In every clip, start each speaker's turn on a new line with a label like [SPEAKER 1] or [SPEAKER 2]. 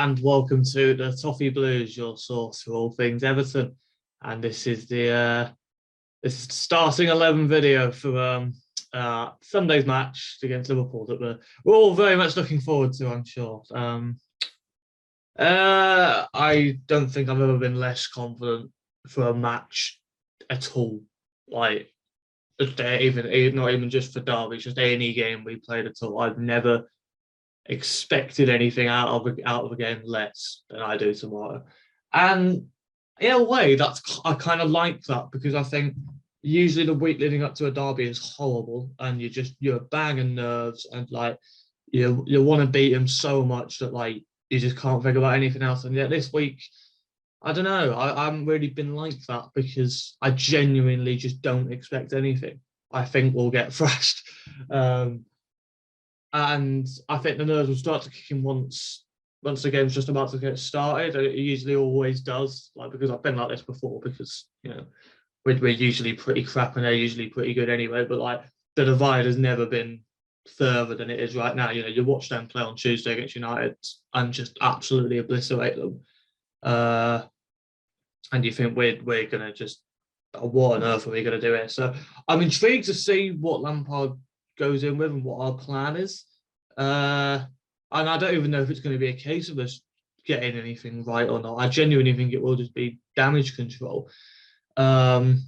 [SPEAKER 1] and welcome to the Toffee Blues, your source for all things Everton. And this is the starting 11 video for Sunday's match against Liverpool that we're all very much looking forward to, I'm sure. I don't think I've ever been less confident for a match at all. Like, even not even just for Derby, just any game we played at all. I've never expected anything out of a game less than I do tomorrow. And in a way, I kind of like that, because I think usually the week leading up to a derby is horrible, and you're a bang of nerves, and like you want to beat them so much that like you just can't think about anything else. And yet this week, I don't know, I haven't really been like that, because I genuinely just don't expect anything. I think we'll get thrashed. And I think the nerves will start to kick in once the game's just about to get started. It usually always does, like, because I've been like this before, because we're usually pretty crap and they're usually pretty good anyway. But like the divide has never been further than it is right now. You watch them play on Tuesday against United and just absolutely obliterate them, and you think we're gonna just, what on earth are we gonna do here? So I'm intrigued to see what Lampard goes in with and what our plan is. And I don't even know if it's going to be a case of us getting anything right or not. I genuinely think it will just be damage control. And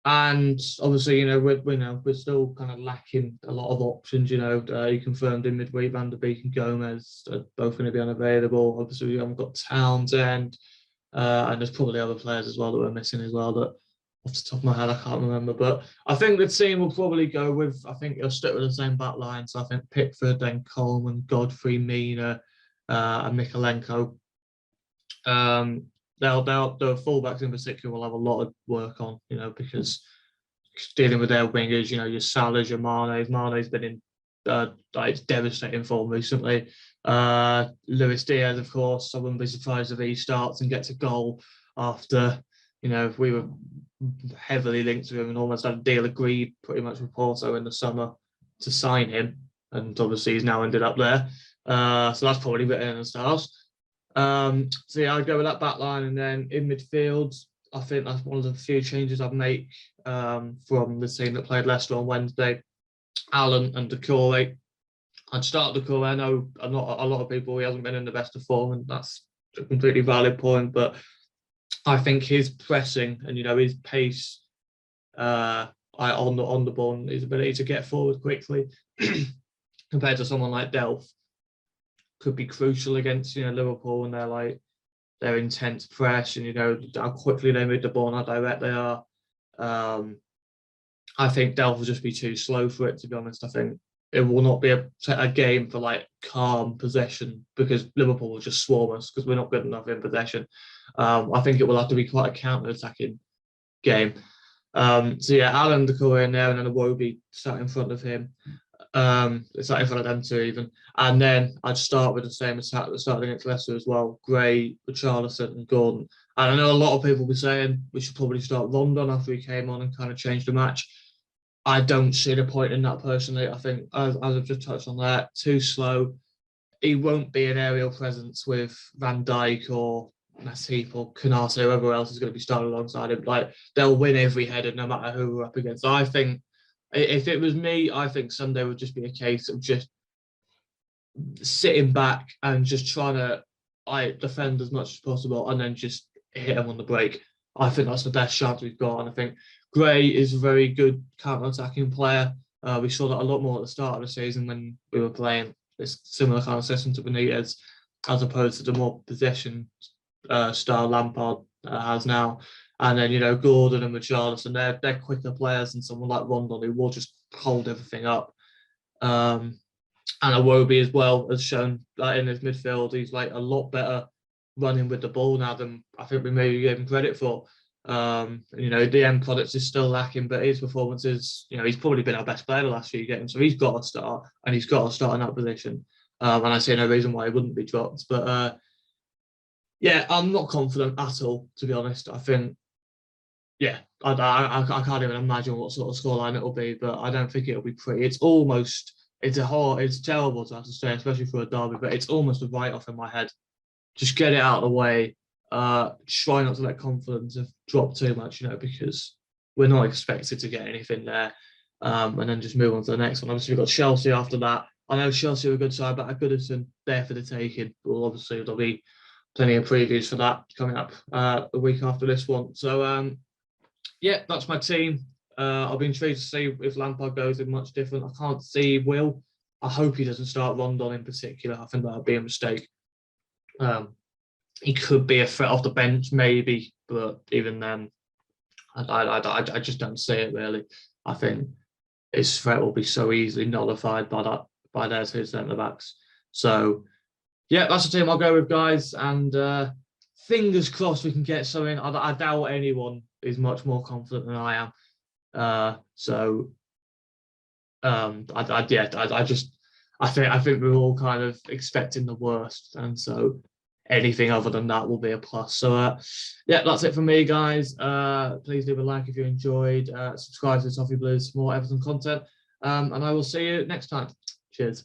[SPEAKER 1] obviously, we're still kind of lacking a lot of options. You confirmed in midweek Van der Beek and Gomez are both going to be unavailable. Obviously, we haven't got Townsend, and there's probably other players as well that we're missing as well, that off the top of my head, I can't remember. But I think the team will probably go with, I think it'll stick with the same back line. So I think Pickford, then Coleman, Godfrey, Mina, and Mikalenko. The fullbacks in particular will have a lot of work on, because dealing with their wingers, your Salahs, your Mane's. Mane's been in it's devastating form recently. Luis Diaz, of course, I wouldn't be surprised if he starts and gets a goal after, we were heavily linked to him and almost had a deal agreed pretty much with Porto in the summer to sign him. And obviously he's now ended up there. So that's probably written in the stars. So yeah, I'd go with that back line. And then in midfield, I think that's one of the few changes I'd make from the team that played Leicester on Wednesday. Allen and Doucouré. I'd start Doucouré. I know a lot of people, he hasn't been in the best of form, and that's a completely valid point, but I think his pressing and his pace on the ball, and his ability to get forward quickly compared to someone like Delph could be crucial against Liverpool and their intense press, and how quickly they move the ball and how direct they are. I think Delph will just be too slow for it, to be honest. I think it will not be a game for calm possession, because Liverpool will just swarm us because we're not good enough in possession. I think it will have to be quite a counter-attacking game. So yeah, Alan Doucouré in there, and then Iwobi sat in front of him. Sat in front of them two even. And then I'd start with the same attack that started against Leicester as well. Gray, Richarlison and Gordon. And I know a lot of people will be saying we should probably start Rondon after he came on and kind of changed the match. I don't see the point in that personally. I think, as I've just touched on there, too slow. He won't be an aerial presence with Van Dijk or Matip or Konate, whoever else is going to be starting alongside him. They'll win every header no matter who we're up against. So I think, if it was me, I think Sunday would just be a case of just sitting back and just trying to defend as much as possible, and then just hit them on the break. I think that's the best chance we've got. And I think Gray is a very good counter-attacking player. We saw that a lot more at the start of the season when we were playing this similar kind of system to Benitez, as opposed to the more possession style Lampard has now. And then, Gordon and Richarlison, they're quicker players than someone like Rondon, who will just hold everything up. And Iwobi as well has shown that in his midfield, he's a lot better running with the ball now than I think we maybe gave him credit for. The end product is still lacking, but his performances, he's probably been our best player the last few games, so he's got to start, and he's got to start in that position. And I see no reason why he wouldn't be dropped. But yeah, I'm not confident at all, to be honest. I think, yeah, I can't even imagine what sort of scoreline it'll be, but I don't think it'll be pretty. It's terrible to have to say, especially for a derby, but it's almost a write-off in my head just get it out of the way. Try not to let confidence have dropped too much, because we're not expected to get anything there. And then just move on to the next one. Obviously, we've got Chelsea after that. I know Chelsea are a good side, but at Goodison, there for the taking. Well, obviously, there'll be plenty of previews for that coming up the week after this one. So, yeah, that's my team. I'll be intrigued to see if Lampard goes in much different. I can't see Will. I hope he doesn't start Rondon in particular. I think that would be a mistake. He could be a threat off the bench, maybe, but even then, I just don't see it really. I think his threat will be so easily nullified by their two centre backs. So, yeah, that's the team I'll go with, guys. And fingers crossed we can get something. I doubt anyone is much more confident than I am. I think we're all kind of expecting the worst, and so anything other than that will be a plus. So, yeah, that's it for me, guys. Please leave a like if you enjoyed. Subscribe to the Toffee Blues for more Everton content. And I will see you next time. Cheers.